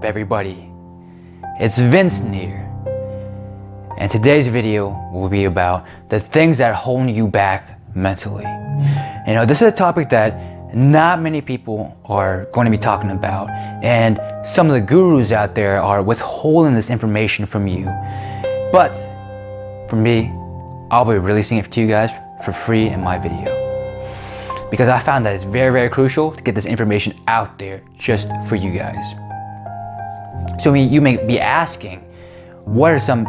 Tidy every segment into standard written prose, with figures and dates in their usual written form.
everybody? It's Vincent here, and today's video will be about the things that hold you back mentally. You know, this is a topic that not many people are going to be talking about, and some of the gurus out there are withholding this information from you. But for me, I'll be releasing it to you guys for free in my video, because I found that it's very, very crucial to get this information out there just for you guys. So you may be asking, what are some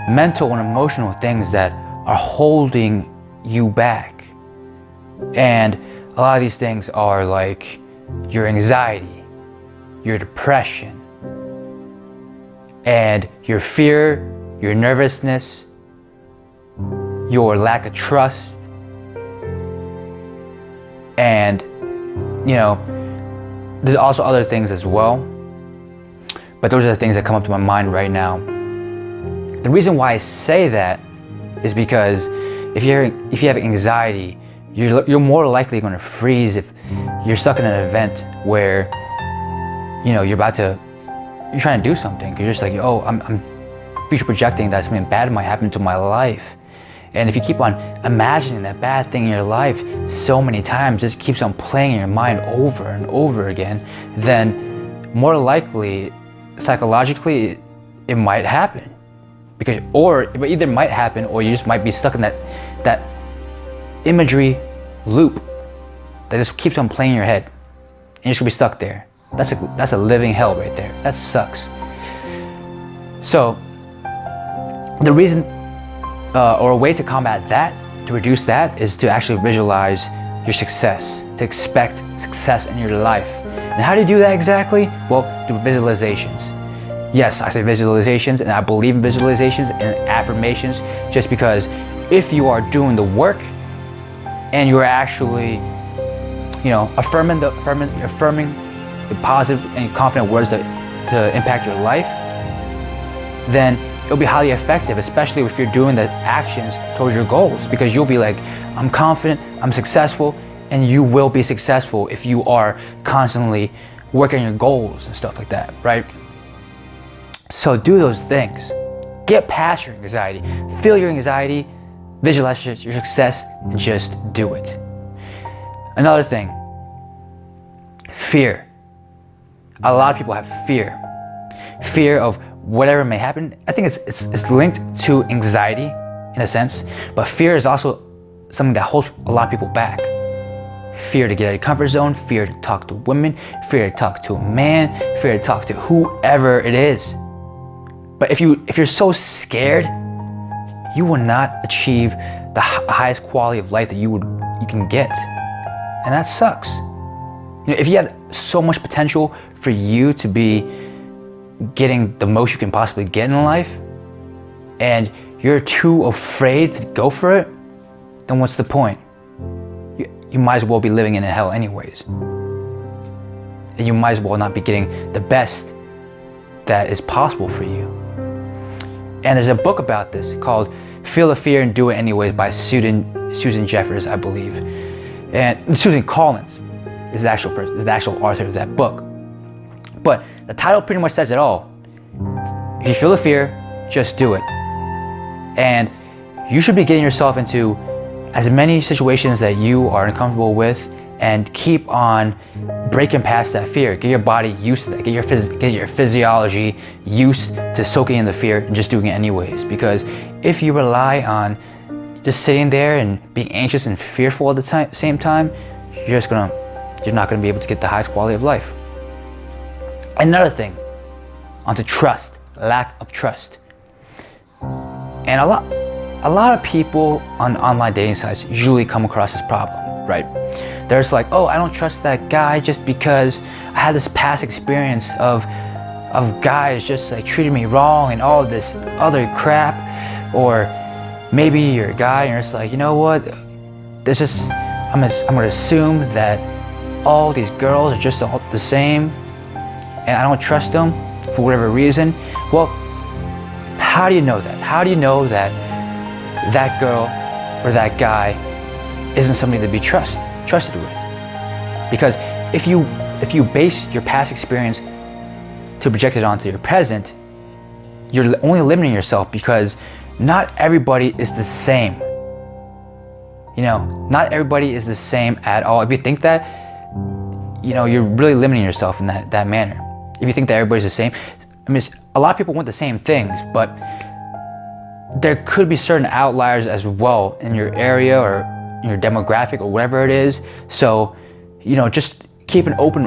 mental and emotional things that are holding you back? And a lot of these things are like your anxiety, your depression, and your fear, your nervousness, your lack of trust, and you know, there's also other things as well, but those are the things that come up to my mind right now. The reason why I say that is because if you have anxiety, you're more likely going to freeze if you're stuck in an event where, you know, you're trying to do something. You're just like, oh, I'm future projecting that something bad might happen to my life. And if you keep on imagining that bad thing in your life so many times, just keeps on playing in your mind over and over again, then more likely, psychologically, it might happen. Or it either might happen, or you just might be stuck in that imagery loop that just keeps on playing in your head, and you're just gonna be stuck there. That's a living hell right there. That sucks. So the reason or a way to combat that, to reduce that, is to actually visualize your success, to expect success in your life. And how do you do that exactly? Well, through visualizations. Yes, I say visualizations, and I believe in visualizations and affirmations, just because if you are doing the work and you're actually, you know, affirming the positive and confident words to impact your life, then it'll be highly effective, especially if you're doing the actions towards your goals, because you'll be like, I'm confident, I'm successful, and you will be successful if you are constantly working on your goals and stuff like that, right? So do those things. Get past your anxiety. Feel your anxiety, visualize your success, and just do it. Another thing, fear. A lot of people have fear. Fear of whatever may happen. I think it's linked to anxiety in a sense, but fear is also something that holds a lot of people back. Fear to get out of your comfort zone, fear to talk to women, fear to talk to a man, fear to talk to whoever it is. But if you're so scared, you will not achieve the highest quality of life that you can get, and that sucks. You know, if you have so much potential for you to be getting the most you can possibly get in life, and you're too afraid to go for it, then what's the point? You might as well be living in a hell anyways, and you might as well not be getting the best that is possible for you. And there's a book about this called Feel the Fear and Do It Anyways by Susan Jeffers, I believe, and Susan Collins is the actual author of that book. But the title pretty much says it all. If you feel the fear, just do it. And you should be getting yourself into as many situations that you are uncomfortable with, and keep on breaking past that fear. Get your body used to that. Get your physiology used to soaking in the fear and just doing it anyways. Because if you rely on just sitting there and being anxious and fearful at the same time, you're not gonna be able to get the highest quality of life. Another thing, onto trust, lack of trust. And a lot of people on online dating sites usually come across this problem, right? There's like, oh, I don't trust that guy just because I had this past experience of guys just like treating me wrong and all this other crap. Or maybe you're a guy and you're just like, you know what? I'm gonna assume that all these girls are just all the same, and I don't trust them for whatever reason. Well, how do you know that? How do you know that that girl or that guy isn't somebody to be trusted with? Because if you base your past experience to project it onto your present, you're only limiting yourself, because not everybody is the same. You know, not everybody is the same at all. If you think that, you know, you're really limiting yourself in that manner. If you think that everybody's the same, I mean, a lot of people want the same things, but there could be certain outliers as well in your area or in your demographic or whatever it is. So, you know, just keep an open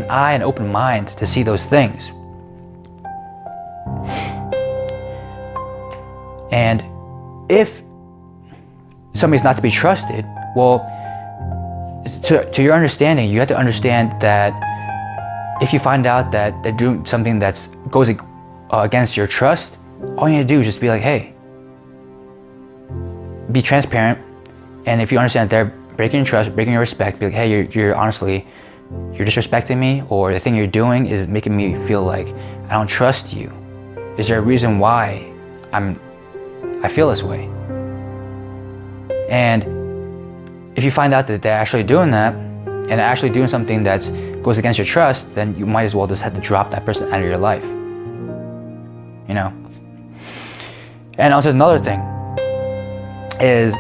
eye and open mind to see those things. And if somebody's not to be trusted, well, to your understanding, you have to understand that if you find out that they're doing something that goes against your trust, all you need to do is just be like, hey, be transparent. And if you understand that they're breaking your trust, breaking your respect, be like, hey, you're honestly, you're disrespecting me, or the thing you're doing is making me feel like I don't trust you. Is there a reason why I feel this way? And if you find out that they're actually doing that, and they're actually doing something that goes against your trust, then you might as well just have to drop that person out of your life. You know? And also another thing is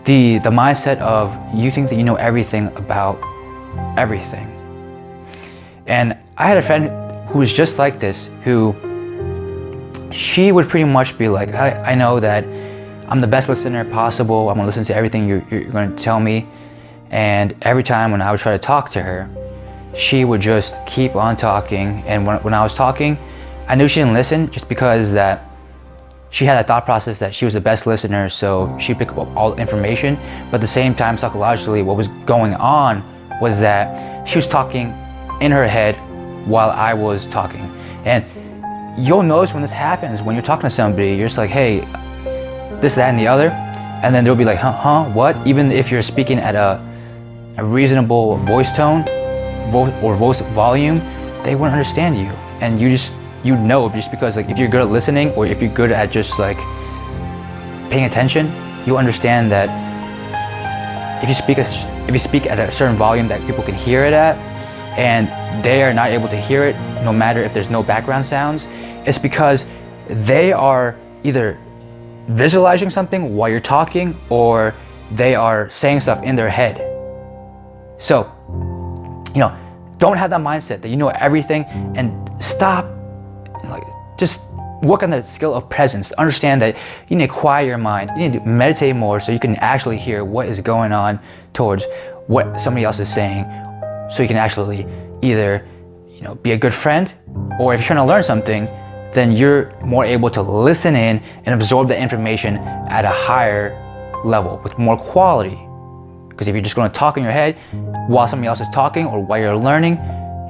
the mindset of you think that you know everything about everything. And I had a friend who was just like this, who she would pretty much be like, I know that I'm the best listener possible. I'm gonna listen to everything you're gonna tell me. And every time when I would try to talk to her, she would just keep on talking. And when I was talking, I knew she didn't listen, just because that she had that thought process that she was the best listener, so she'd pick up all the information. But at the same time, psychologically, what was going on was that she was talking in her head while I was talking. And you'll notice when this happens, when you're talking to somebody, you're just like, hey, this, that, and the other. And then they'll be like, what? Even if you're speaking at a reasonable voice tone or voice volume, they wouldn't understand you. And you know, just because, like, if you're good at listening, or if you're good at just like paying attention, you understand that if you speak at a certain volume that people can hear it at, and they are not able to hear it, no matter if there's no background sounds, it's because they are either visualizing something while you're talking, or they are saying stuff in their head. So, you know, don't have that mindset that you know everything, and stop, like, just work on the skill of presence. Understand that you need to quiet your mind. You need to meditate more so you can actually hear what is going on towards what somebody else is saying, so you can actually either, you know, be a good friend, or if you're trying to learn something, then you're more able to listen in and absorb the information at a higher level with more quality. Because if you're just going to talk in your head while somebody else is talking, or while you're learning,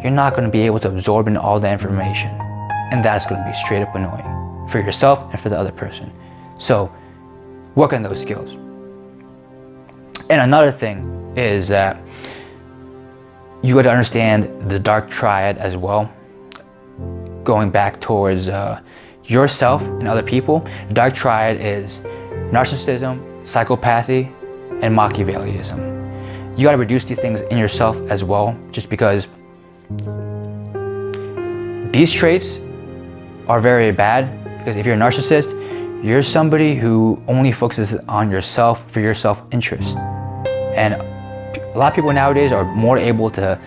you're not going to be able to absorb in all the information. And that's going to be straight up annoying for yourself and for the other person. So work on those skills. And another thing is that you got to understand the dark triad as well. Going back towards yourself and other people, the dark triad is narcissism, psychopathy, and Machiavellianism. You got to reduce these things in yourself as well, just because these traits are very bad. Because if you're a narcissist, you're somebody who only focuses on yourself for your self-interest. And a lot of people nowadays are more able to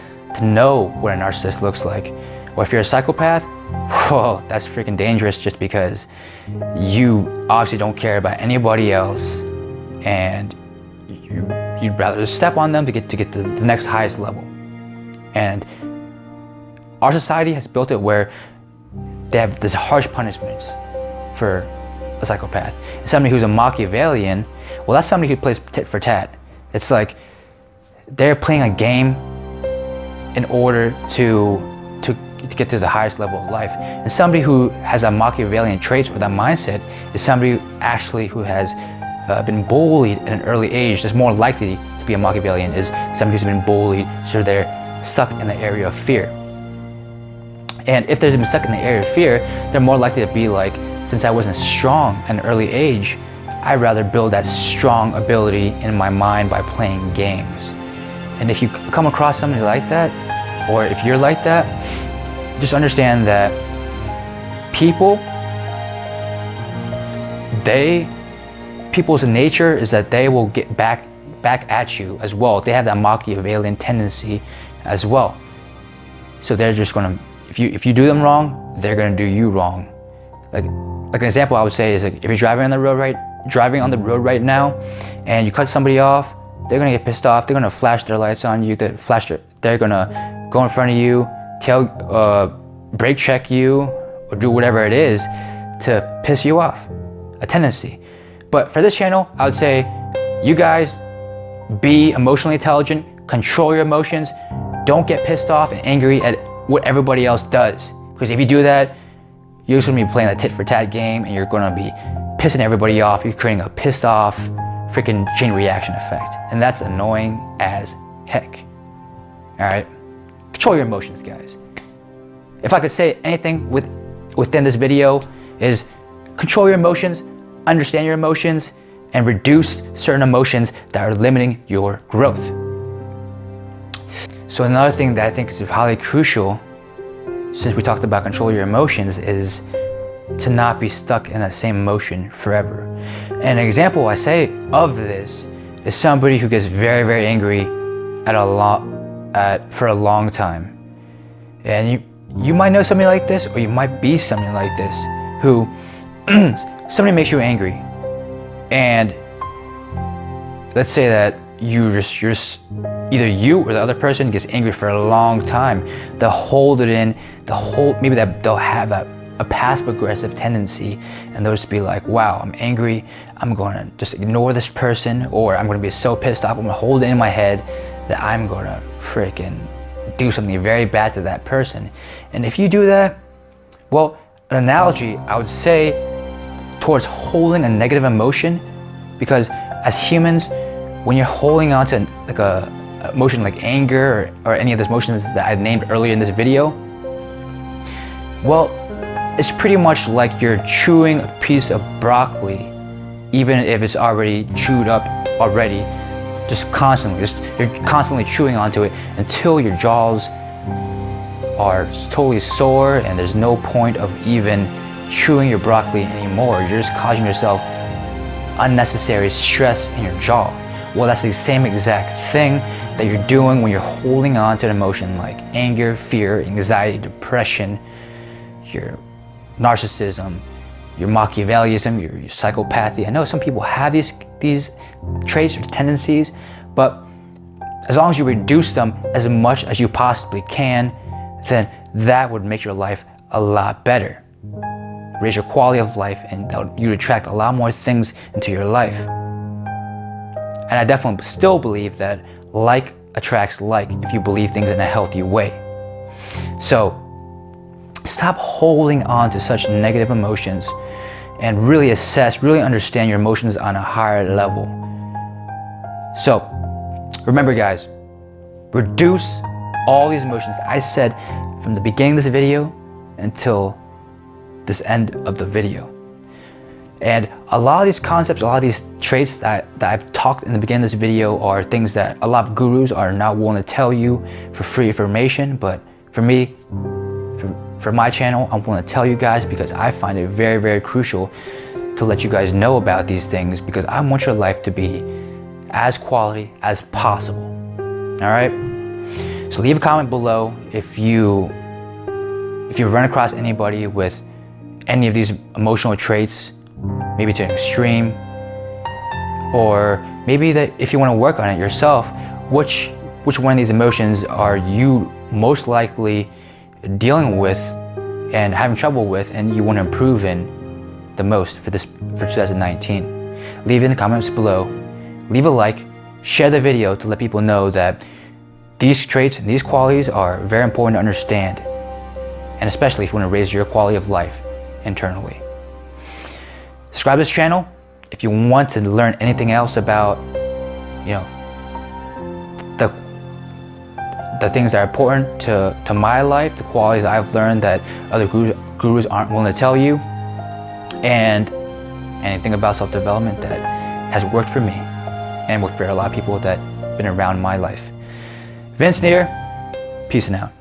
know what a narcissist looks like. Or if you're a psychopath, whoa, that's freaking dangerous, just because you obviously don't care about anybody else, and you'd rather just step on them to get to the next highest level. And our society has built it where they have this harsh punishments for a psychopath. And somebody who's a Machiavellian, well, that's somebody who plays tit for tat. It's like they're playing a game in order to get to the highest level of life. And somebody who has a Machiavellian traits or that mindset is somebody who has been bullied at an early age. Is more likely to be a Machiavellian is somebody who's been bullied, so they're stuck in the area of fear. And if they've been stuck in the area of fear, they're more likely to be like, since I wasn't strong at an early age, I'd rather build that strong ability in my mind by playing games. And if you come across somebody like that, or if you're like that, just understand that people's nature is that they will get back at you as well. They have that Machiavellian tendency as well. So they're just gonna, if you do them wrong, they're gonna do you wrong. Like an example I would say is, like, if you're driving on the road right now, and you cut somebody off, they're gonna get pissed off. They're gonna flash their lights on you. They're gonna go in front of you, brake check you, or do whatever it is to piss you off. A tendency. But for this channel, I would say, you guys, be emotionally intelligent, control your emotions, don't get pissed off and angry at what everybody else does. Because if you do that, you're just gonna be playing a tit for tat game, and you're gonna be pissing everybody off. You're creating a pissed off freaking chain reaction effect. And that's annoying as heck. All right, control your emotions, guys. If I could say anything within this video is control your emotions, understand your emotions, and reduce certain emotions that are limiting your growth. So another thing that I think is highly crucial, since we talked about control your emotions, is to not be stuck in that same emotion forever. And an example I say of this is somebody who gets very, very angry for a long time. And you might know somebody like this, or you might be somebody like this, who somebody makes you angry, and let's say that you're either you or the other person gets angry for a long time. They'll hold it in, maybe they'll have a passive aggressive tendency, and they'll just be like, wow, I'm angry, I'm gonna just ignore this person, or I'm gonna be so pissed off, I'm gonna hold it in my head that I'm gonna freaking do something very bad to that person. And if you do that, well, an analogy I would say towards holding a negative emotion, because as humans, when you're holding on to like a emotion like anger or any of those emotions that I named earlier in this video, well, it's pretty much like you're chewing a piece of broccoli, even if it's already chewed up already, you're constantly chewing onto it until your jaws are totally sore and there's no point of even chewing your broccoli anymore. You're just causing yourself unnecessary stress in your jaw. Well, that's the same exact thing that you're doing when you're holding on to an emotion like anger, fear, anxiety, depression, your narcissism, your Machiavellism, your psychopathy. I know some people have these traits or tendencies, but as long as you reduce them as much as you possibly can, then that would make your life a lot better. Raise your quality of life, and you'd attract a lot more things into your life. And I definitely still believe that like attracts like if you believe things in a healthy way. So stop holding on to such negative emotions and really understand your emotions on a higher level. So remember, guys, reduce all these emotions. I said from the beginning of this video until this end of the video. And a lot of these concepts, a lot of these traits that I've talked in the beginning of this video are things that a lot of gurus are not willing to tell you for free information. But for me, for my channel, I'm willing to tell you guys because I find it very, very crucial to let you guys know about these things, because I want your life to be as quality as possible. All right? So leave a comment below if you run across anybody with any of these emotional traits, maybe to an extreme, or maybe that if you want to work on it yourself, which one of these emotions are you most likely dealing with and having trouble with, and you want to improve in the most for 2019. Leave it in the comments below, leave a like, share the video to let people know that these traits and these qualities are very important to understand, and especially if you want to raise your quality of life internally. Subscribe to this channel if you want to learn anything else about, the things that are important to my life, the qualities I've learned that other gurus aren't willing to tell you, and anything about self-development that has worked for me and worked for a lot of people that have been around my life. Vince Neer, peace and out.